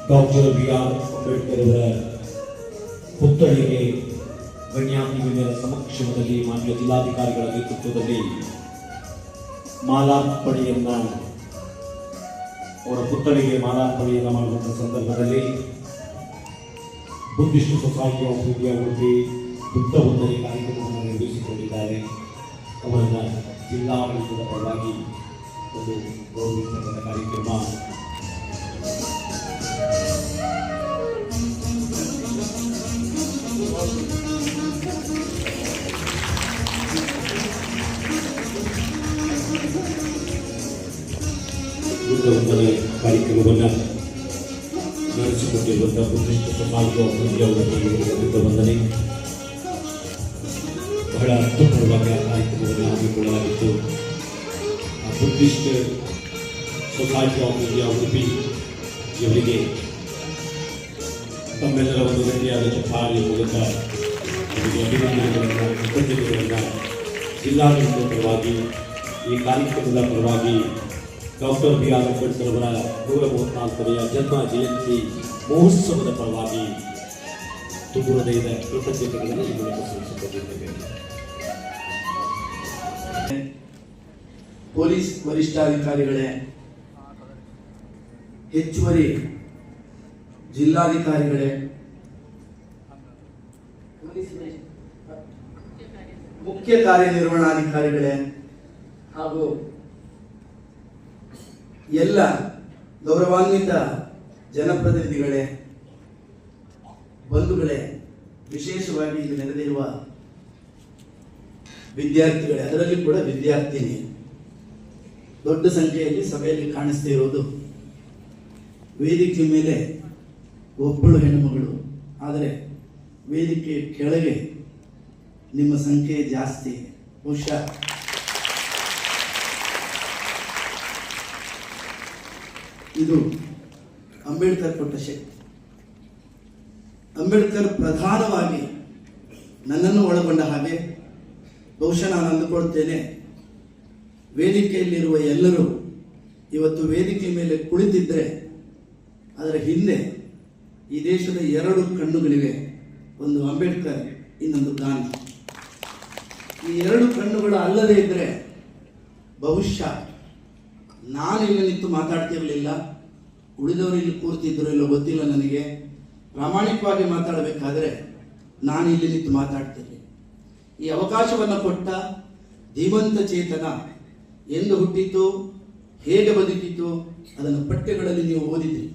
Doctor B R. Ambedkar ಅವರ ಪುತ್ಥಳಿಗೆ ಗಣ್ಯಾತಿಗಣ್ಯರ ಸಮಕ್ಷಮದಲ್ಲಿ ಮಾನ್ಯ ಜಿಲ್ಲಾಧಿಕಾರಿಗಳ ನೇತೃತ್ವದಲ್ಲಿ ಮಾಲಾರ್ಪಣೆಯನ್ನ ಅವರ ಪುತ್ಥಳಿಗೆ ಮಾಲಾರ್ಪಣೆಯನ್ನ ಮಾಡುವಂಥ ಸಂದರ್ಭದಲ್ಲಿ Buddhist Society of India Udupi Buddha ವಂದನೆ ಕಾರ್ಯಕ್ರಮವನ್ನು ನಿರ್ವಹಿಸಿಕೊಂಡಿದ್ದಾರೆ. ಅವರನ್ನು ಜಿಲ್ಲಾಡಳಿತದ ಪರವಾಗಿ ಒಂದು ಗೌರವಿಸತಕ್ಕಂಥ ಕಾರ್ಯಕ್ರಮ. ಬುದ್ಧ ವಂದನೆ ಕಾರ್ಯಕ್ರಮವನ್ನು ನಡೆಸಿಕೊಟ್ಟಿರುವಂತಹ Buddhist Society of India Buddha ವಂದನೆ ಬಹಳ ಅರ್ಥಪೂರ್ಣವಾಗಿ ಆ ಕಾರ್ಯಕ್ರಮವನ್ನು ಹಮ್ಮಿಕೊಳ್ಳಲಾಗಿತ್ತು. Buddhist Society of India Udupi ಇವರಿಗೆ ತಮ್ಮೆಲ್ಲರ ಒಂದು ಗಟ್ಟಿಯಾದ ಚಪ್ಪಾಳೆಯ ಮೂಲಕ ಅವರಿಗೆ ಅಭಿನಂದನೆಗಳನ್ನು ಕೃತಜ್ಞತೆಗಳನ್ನು ಜಿಲ್ಲಾಡಳಿತದ ಪರವಾಗಿ ಈ ಕಾರ್ಯಕ್ರಮದ ಪರವಾಗಿ ಡಾಕ್ಟರ್ ಬಿ.ಆರ್. ಅಂಬೇಡ್ಕರ್ ಅವರ 134ನೇ ಜನ್ಮ ಜಯಂತಿ ಮಹೋತ್ಸವದ ಪರವಾಗಿ ತುಂಬು ಹೃದಯದ ಕೃತಜ್ಞತೆಗಳನ್ನು ಈ ಮೂಲಕ ಸಲ್ಲಿಸಿಕೊಂಡಿದ್ದೇವೆ. ಪೊಲೀಸ್ ವರಿಷ್ಠಾಧಿಕಾರಿಗಳೇ, ಹೆಚ್ಚುವರಿ ಜಿಲ್ಲಾಧಿಕಾರಿಗಳೇ, ಮುಖ್ಯ ಕಾರ್ಯನಿರ್ವಹಣಾಧಿಕಾರಿಗಳೇ ಹಾಗೂ ಎಲ್ಲ ಗೌರವಾನ್ವಿತ ಜನಪ್ರತಿನಿಧಿಗಳೇ, ಬಂಧುಗಳೇ, ವಿಶೇಷವಾಗಿ ಇಲ್ಲಿ ನೆರೆದಿರುವ ವಿದ್ಯಾರ್ಥಿಗಳೇ, ಅದರಲ್ಲಿ ಕೂಡ ವಿದ್ಯಾರ್ಥಿನಿ ದೊಡ್ಡ ಸಂಖ್ಯೆಯಲ್ಲಿ ಸಭೆಯಲ್ಲಿ ಕಾಣಿಸ್ತಾ ಇರೋದು. ವೇದಿಕೆ ಮೇಲೆ ಒಬ್ಬಳು ಹೆಣ್ಣುಮಗಳು, ಆದರೆ ವೇದಿಕೆ ಕೆಳಗೆ ನಿಮ್ಮ ಸಂಖ್ಯೆ ಜಾಸ್ತಿ. ಬಹುಶಃ ಇದು ಅಂಬೇಡ್ಕರ್ ಕೊಟ್ಟ ಶಕ್ತಿ. ಅಂಬೇಡ್ಕರ್ ಪ್ರಧಾನವಾಗಿ ನನ್ನನ್ನು ಒಳಗೊಂಡ ಹಾಗೆ ಬಹುಶಃ ನಾನು ಅಂದುಕೊಳ್ತೇನೆ, ವೇದಿಕೆಯಲ್ಲಿರುವ ಎಲ್ಲರೂ ಇವತ್ತು ವೇದಿಕೆ ಮೇಲೆ ಕುಳಿತಿದ್ದರೆ ಅದರ ಹಿಂದೆ ಈ ದೇಶದ 2 ಕಣ್ಣುಗಳಿವೆ. ಒಂದು ಅಂಬೇಡ್ಕರ್, ಇನ್ನೊಂದು ಗಾಂಧಿ. ಈ 2 ಕಣ್ಣುಗಳು ಅಲ್ಲದೇ ಇದ್ದರೆ ಬಹುಶಃ ನಾನು ಇಲ್ಲಿ ನಿಂತು ಮಾತಾಡ್ತಿರಲಿಲ್ಲ, ಉಳಿದವರು ಇಲ್ಲಿ ಕೂರ್ತಿದ್ರು ಇಲ್ಲೋ ಗೊತ್ತಿಲ್ಲ ನನಗೆ. ಪ್ರಾಮಾಣಿಕವಾಗಿ ಮಾತಾಡಬೇಕಾದ್ರೆ ನಾನು ಇಲ್ಲಿ ನಿಂತು ಮಾತಾಡ್ತೇನೆ. ಈ ಅವಕಾಶವನ್ನು ಕೊಟ್ಟ ಧೀಮಂತ ಚೇತನ ಎಂದು ಹುಟ್ಟಿತು, ಹೇಗೆ ಬದುಕಿತು, ಅದನ್ನು ಪಠ್ಯಗಳಲ್ಲಿ ನೀವು ಓದಿದ್ರಿ.